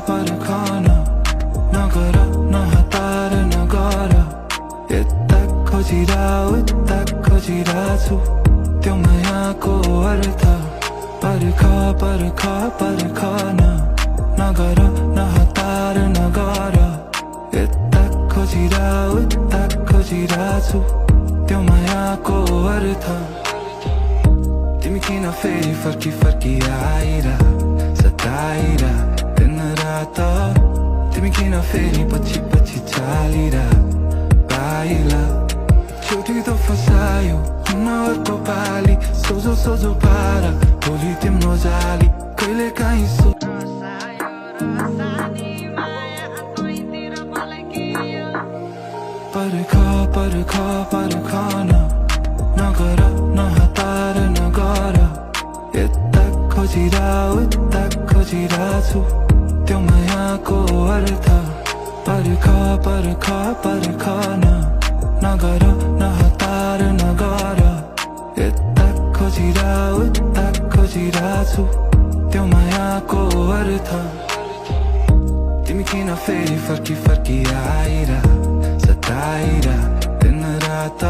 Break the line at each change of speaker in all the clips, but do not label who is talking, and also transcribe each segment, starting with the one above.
परखाना नगर नहतार नगर यता खोजिरा उता खोजिरा छु त्यो मायाको अर्थ परखाना नगर नहतार नगर यता खोजिरा उता खोजिरा छु त्यो मायाको अर्थ तिमी किन फेरि फर्की आइरा सताइरा दिन रात तिमी किन फेरि पछि चालिरा पाइला चोटी त फसायो हुन अर्को पाली सोझो पारा भोलि तिम्रो जाली कहिले काहीँ परखाना नगर नहतार नगर यता खोजिरा उता खोजिरा छु त्यो मायाको अर्थ परखाना नगर नहतार नगर यता खोजिरा उता खोजिरा छु त्यो मायाको अर्थ तिमी किन फेरि फर्की आइरा सताइरा दिन रात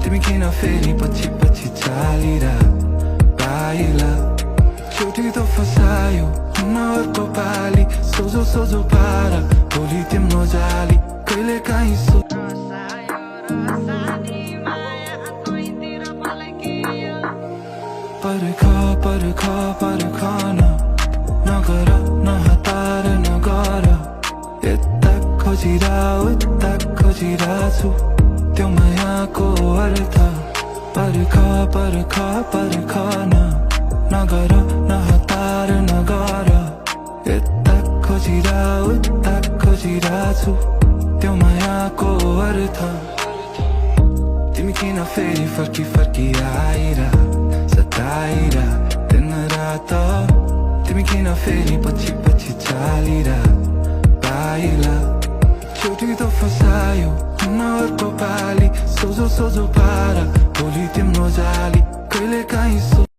तिमी किन फेरि पछि चालिरा पाइला चोटी त फसायो हुन अर्को पाली सोझो पारा भोलि तिम्रो जाली कहिले काहीँ परखाना नगर नहतार नगर यता खोजिरा उता खोजिरा छु त्यो मायाको अर्थ परखाना नगर नहतार नगर यता खोजिरा उता खोजिरा छु त्यो मायाको अर्थ तिमी किन फेरि फर्की आइरा सताइरा दिन रात तिमी किन फेरि पछि चालिरा पाइला चोटी त फसायो हुन अर्को पाली सोझो पारा भोलि तिम्रो जाली कहिले काहीँ